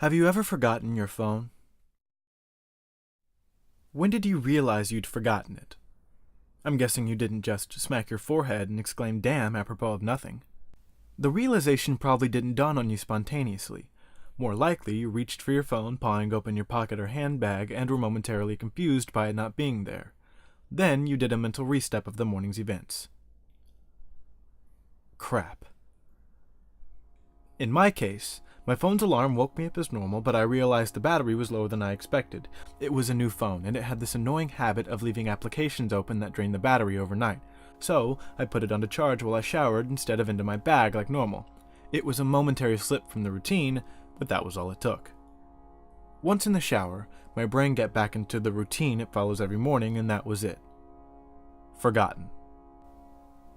Have you ever forgotten your phone? When did you realize you'd forgotten it? I'm guessing you didn't just smack your forehead and exclaim damn apropos of nothing. The realization probably didn't dawn on you spontaneously. More likely, you reached for your phone, pawing open your pocket or handbag, and were momentarily confused by it not being there. Then you did a mental restep of the morning's events. Crap. In my case, my phone's alarm woke me up as normal, but I realized the battery was lower than I expected. It was a new phone, and it had this annoying habit of leaving applications open that drained the battery overnight. So, I put it on to charge while I showered instead of into my bag like normal. It was a momentary slip from the routine, but that was all it took. Once in the shower, my brain got back into the routine it follows every morning, and that was it. Forgotten.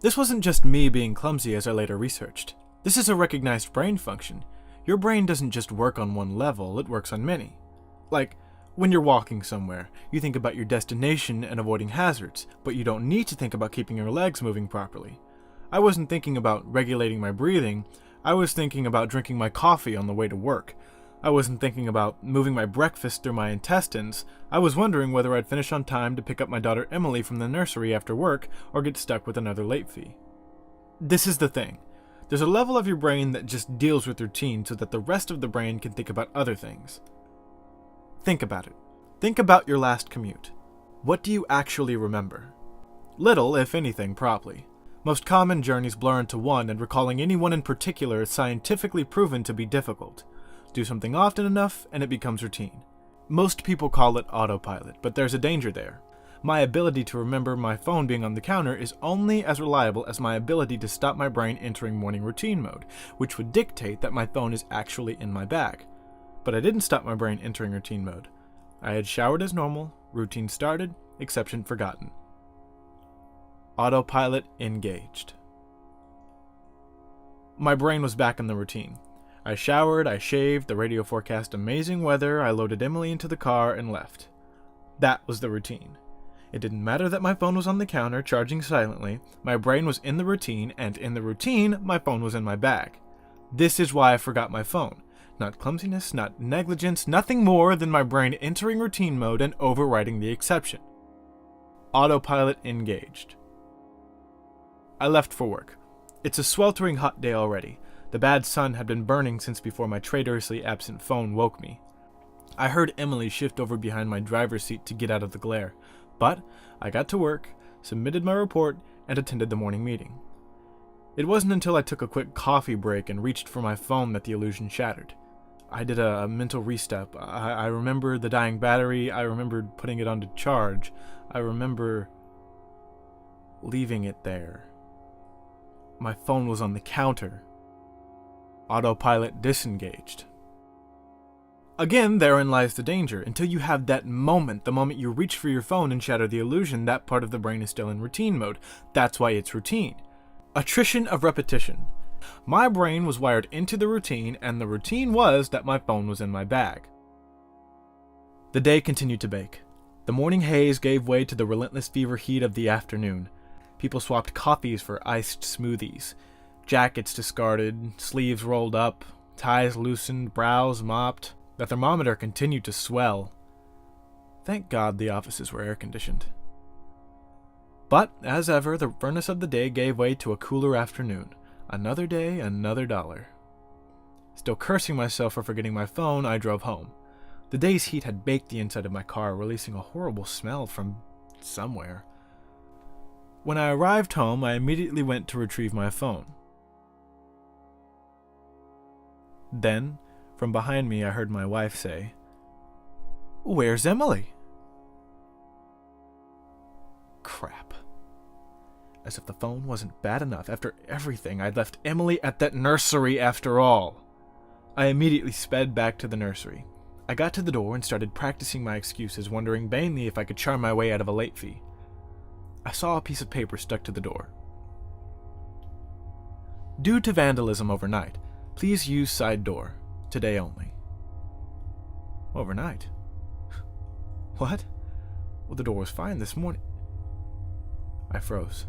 This wasn't just me being clumsy, as I later researched. This is a recognized brain function. Your brain doesn't just work on one level, it works on many. Like, when you're walking somewhere, you think about your destination and avoiding hazards, but you don't need to think about keeping your legs moving properly. I wasn't thinking about regulating my breathing, I was thinking about drinking my coffee on the way to work. I wasn't thinking about moving my breakfast through my intestines. I was wondering whether I'd finish on time to pick up my daughter Emily from the nursery after work or get stuck with another late fee. This is the thing. There's a level of your brain that just deals with routine so that the rest of the brain can think about other things. Think about it. Think about your last commute. What do you actually remember? Little, if anything, probably. Most common journeys blur into one, and recalling any one in particular is scientifically proven to be difficult. Do something often enough, and it becomes routine. Most people call it autopilot, but there's a danger there. My ability to remember my phone being on the counter is only as reliable as my ability to stop my brain entering morning routine mode, which would dictate that my phone is actually in my bag. But I didn't stop my brain entering routine mode. I had showered as normal, routine started, exception forgotten. Autopilot engaged. My brain was back in the routine. I showered, I shaved, the radio forecast amazing weather, I loaded Emily into the car and left. That was the routine. It didn't matter that my phone was on the counter, charging silently, my brain was in the routine, and in the routine, my phone was in my bag. This is why I forgot my phone. Not clumsiness, not negligence, nothing more than my brain entering routine mode and overriding the exception. Autopilot engaged. I left for work. It's a sweltering hot day already. The bad sun had been burning since before my traitorously absent phone woke me. I heard Emily shift over behind my driver's seat to get out of the glare, but I got to work, submitted my report, and attended the morning meeting. It wasn't until I took a quick coffee break and reached for my phone that the illusion shattered. I did a mental restep. I remember the dying battery, I remembered putting it on to charge, I remember leaving it there. My phone was on the counter. Autopilot disengaged. Again, therein lies the danger. Until you have that moment, the moment you reach for your phone and shatter the illusion, that part of the brain is still in routine mode. That's why it's routine. Attrition of repetition. My brain was wired into the routine, and the routine was that my phone was in my bag. The day continued to bake. The morning haze gave way to the relentless fever heat of the afternoon. People swapped coffees for iced smoothies. Jackets discarded, sleeves rolled up, ties loosened, brows mopped. The thermometer continued to swell. Thank God the offices were air-conditioned. But, as ever, the furnace of the day gave way to a cooler afternoon. Another day, another dollar. Still cursing myself for forgetting my phone, I drove home. The day's heat had baked the inside of my car, releasing a horrible smell from somewhere. When I arrived home, I immediately went to retrieve my phone. Then, from behind me, I heard my wife say, "Where's Emily?" Crap. As if the phone wasn't bad enough. After everything, I'd left Emily at that nursery after all. I immediately sped back to the nursery. I got to the door and started practicing my excuses, wondering vainly if I could charm my way out of a late fee. I saw a piece of paper stuck to the door. Due to vandalism overnight, please use side door. Today only. Overnight? What? Well, the door was fine this morning. I froze.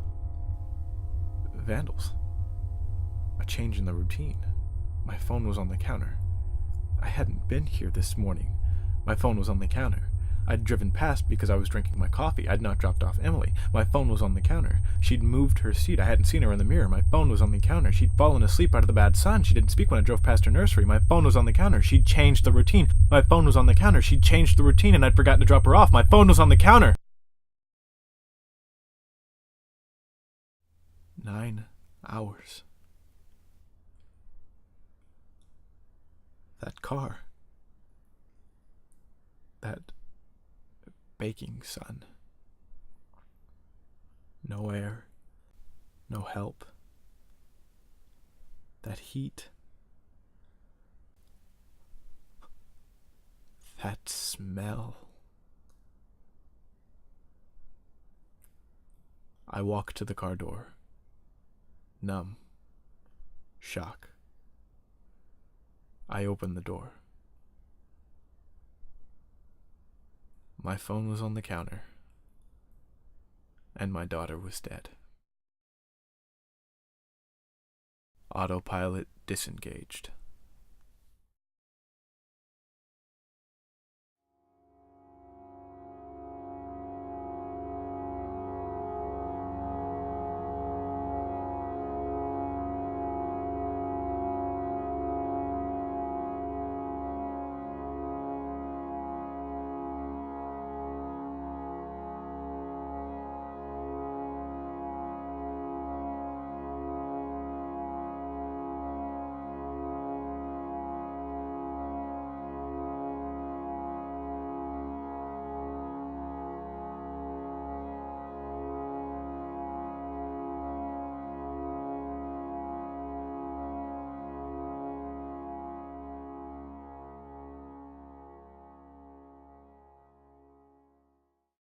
Vandals. A change in the routine. My phone was on the counter. I hadn't been here this morning. My phone was on the counter. I'd driven past because I was drinking my coffee. I'd not dropped off Emily. My phone was on the counter. She'd moved her seat. I hadn't seen her in the mirror. My phone was on the counter. She'd fallen asleep out of the bad sun. She didn't speak when I drove past her nursery. My phone was on the counter. She'd changed the routine. My phone was on the counter. She'd changed the routine and I'd forgotten to drop her off. My phone was on the counter. 9 hours. That car. That baking sun. No air. No help. That heat. That smell. I walk to the car door. Numb. Shock. I open the door. My phone was on the counter, and my daughter was dead. Autopilot disengaged.